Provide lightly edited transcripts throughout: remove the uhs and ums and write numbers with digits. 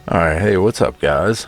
Alright, hey, what's up, guys?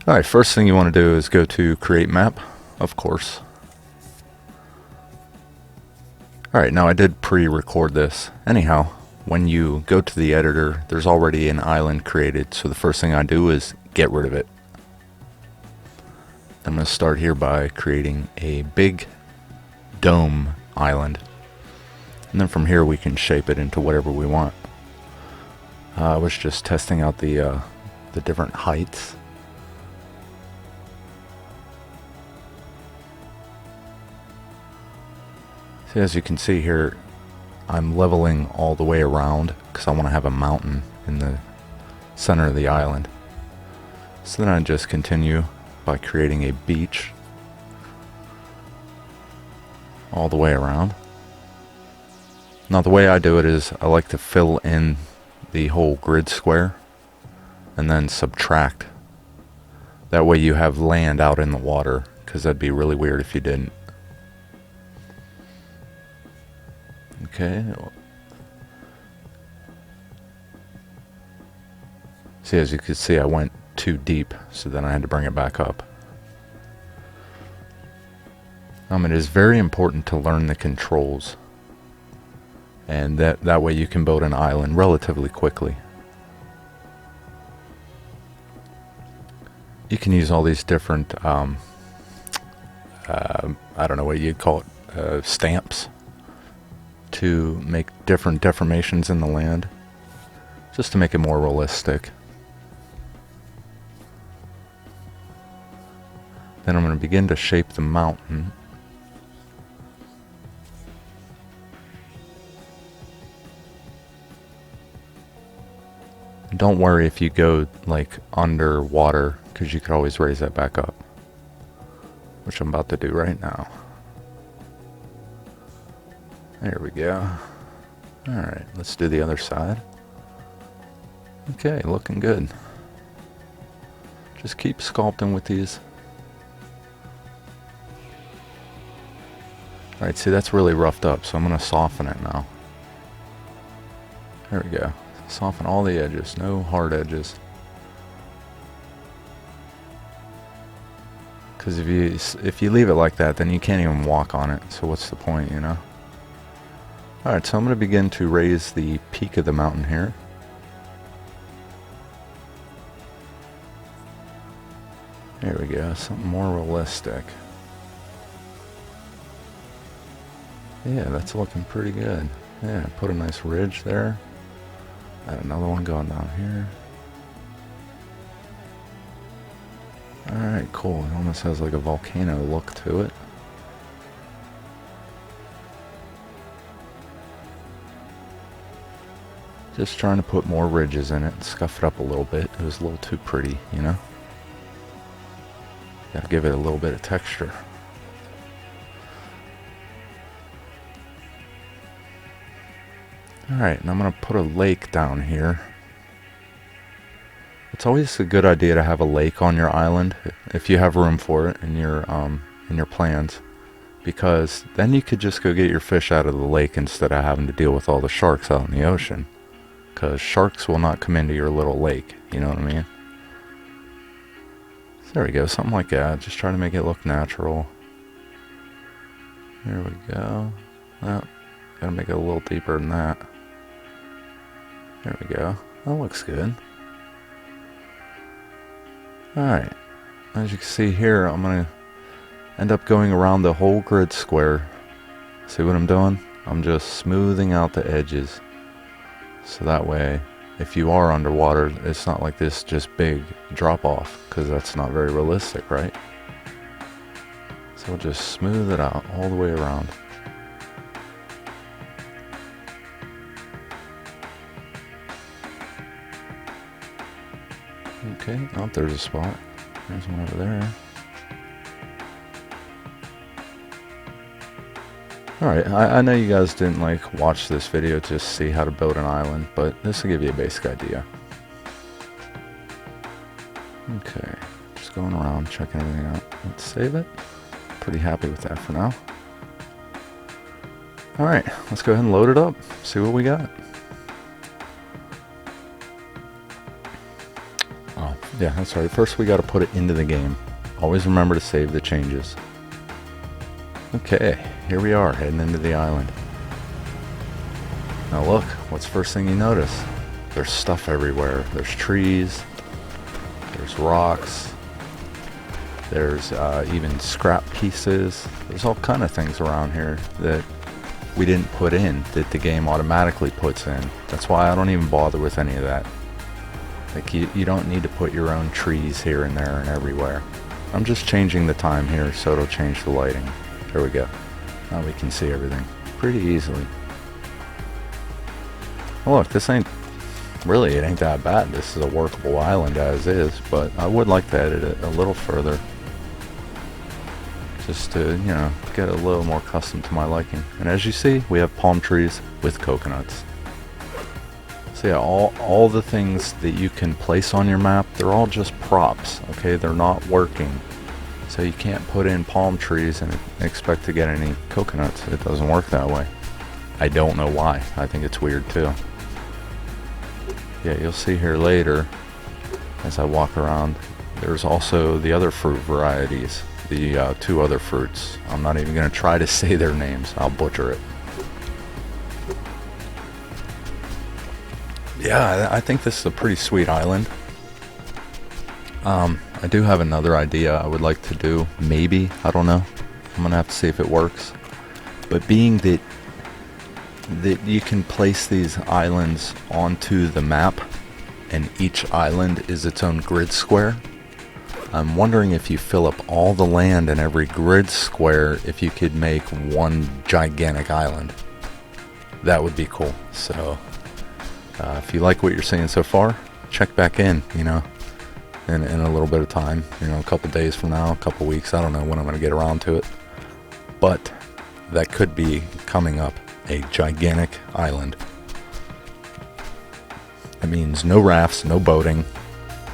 Alright, first thing you want to do is go to Create Map, of course. Alright, now I did pre-record this. Anyhow, when you go to the editor, there's already an island created, so the first thing I do is get rid of it. I'm going to start here by creating a big dome island. And then from here we can shape it into whatever we want. I was just testing out the different heights. So as you can see here, I'm leveling all the way around because I want to have a mountain in the center of the island. So then I just continue by creating a beach all the way around. Now the way I do it is I like to fill in the whole grid square and then subtract. That way you have land out in the water, because that'd be really weird if you didn't. Okay. See, as you can see, I went too deep, so then I had to bring it back up. It is very important to learn the controls, and that way you can build an island relatively quickly. You can use all these different, I don't know what you'd call it, stamps, to make different deformations in the land, just to make it more realistic. Then I'm going to begin to shape the mountain. Don't worry if you go like underwater, because you could always raise that back up, which I'm about to do right now. There we go. Alright, let's do the other side. Okay, looking good. Just keep sculpting with these. Alright, see, that's really roughed up, so I'm going to soften it now. There we go. Soften all the edges, no hard edges. Because if you leave it like that, then you can't even walk on it, so what's the point, you know? Alright, so I'm going to begin to raise the peak of the mountain here. There we go, something more realistic. Yeah, that's looking pretty good. Yeah, put a nice ridge there. Add another one going down here. Alright, cool. It almost has like a volcano look to it. Just trying to put more ridges in it and scuff it up a little bit. It was a little too pretty, you know? Gotta give it a little bit of texture. Alright, and I'm going to put a lake down here. It's always a good idea to have a lake on your island, if you have room for it in your plans. Because then you could just go get your fish out of the lake instead of having to deal with all the sharks out in the ocean. Because sharks will not come into your little lake, you know what I mean? So there we go, something like that. Just try to make it look natural. There we go. Well, gotta make it a little deeper than that. There we go. That looks good. Alright. As you can see here, I'm going to end up going around the whole grid square. See what I'm doing? I'm just smoothing out the edges. So that way, if you are underwater, it's not like this just big drop off, because that's not very realistic, right? So we'll just smooth it out all the way around. Okay, oh, there's a spot. There's one over there. Alright, I know you guys didn't like watch this video to see how to build an island, but this will give you a basic idea. Okay, just going around, checking everything out. Let's save it. Pretty happy with that for now. Alright, let's go ahead and load it up, see what we got. Yeah, that's right. First we got to put it into the game. Always remember to save the changes. Okay, here we are heading into the island. Now look, what's the first thing you notice? There's stuff everywhere. There's trees, there's rocks, there's even scrap pieces. There's all kind of things around here that we didn't put in, that the game automatically puts in. That's why I don't even bother with any of that. Like you don't need to put your own trees here and there and everywhere. I'm just changing the time here so it'll change the lighting. There we go. Now we can see everything pretty easily. Oh, look, this ain't really, it ain't that bad. This is a workable island as is, but I would like to edit it a little further, just to, you know, get a little more custom to my liking. And as you see, we have palm trees with coconuts. So yeah, all the things that you can place on your map, they're all just props, okay? They're not working. So you can't put in palm trees and expect to get any coconuts. It doesn't work that way. I don't know why. I think it's weird too. Yeah, you'll see here later, as I walk around, there's also the other fruit varieties, the 2 other fruits. I'm not even going to try to say their names. I'll butcher it. Yeah, I think this is a pretty sweet island. I do have another idea I would like to do. Maybe, I don't know. I'm going to have to see if it works. But being that you can place these islands onto the map, and each island is its own grid square, I'm wondering if you fill up all the land in every grid square, if you could make one gigantic island. That would be cool. So if you like what you're seeing so far, check back in, you know, in a little bit of time, you know, a couple days from now, a couple weeks. I don't know when I'm going to get around to it, but that could be coming up. A gigantic island. That means no rafts, no boating,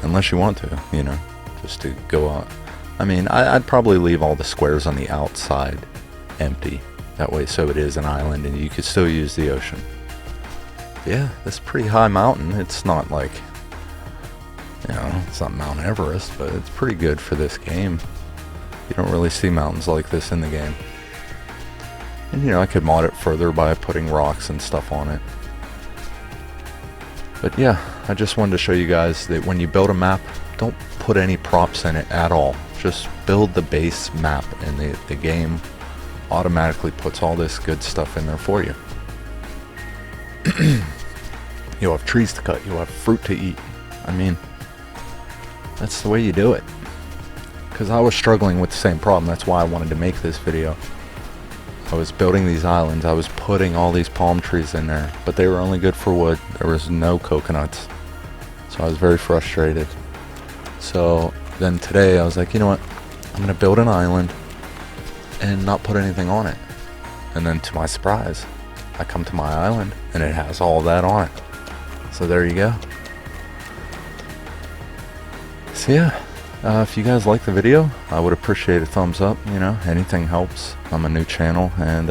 unless you want to, you know, just to go out. I mean, I'd probably leave all the squares on the outside empty. That way, so it is an island and you could still use the ocean. Yeah, this pretty high mountain. It's not like, you know, it's not Mount Everest, but it's pretty good for this game. You don't really see mountains like this in the game. And, you know, I could mod it further by putting rocks and stuff on it. But yeah, I just wanted to show you guys that when you build a map, don't put any props in it at all. Just build the base map, and the game automatically puts all this good stuff in there for you. You'll have trees to cut, you'll have fruit to eat. I mean, that's the way you do it. Because I was struggling with the same problem. That's why I wanted to make this video. I was building these islands, I was putting all these palm trees in there, but they were only good for wood. There was no coconuts. So I was very frustrated. So then today I was like, you know what, I'm going to build an island and not put anything on it. And then to my surprise, I come to my island and it has all that on it. So there you go. So yeah. If you guys like the video, I would appreciate a thumbs up, you know, anything helps. I'm a new channel, and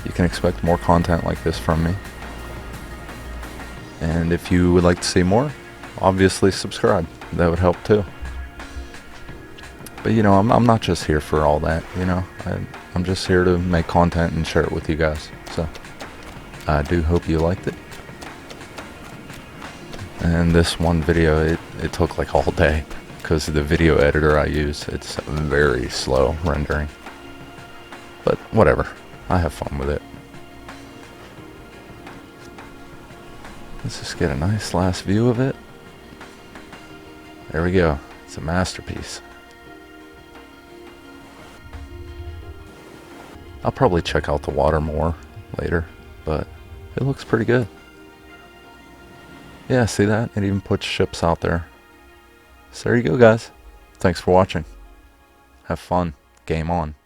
you can expect more content like this from me. And if you would like to see more, obviously subscribe. That would help too. But you know, I'm not just here for all that, you know. I'm just here to make content and share it with you guys. So I do hope you liked it. And this one video, it took like all day. Because of the video editor I use, it's very slow rendering. But whatever, I have fun with it. Let's just get a nice last view of it. There we go, it's a masterpiece. I'll probably check out the water more later, but it looks pretty good. Yeah, see that? It even puts ships out there. So there you go, guys. Thanks for watching. Have fun. Game on.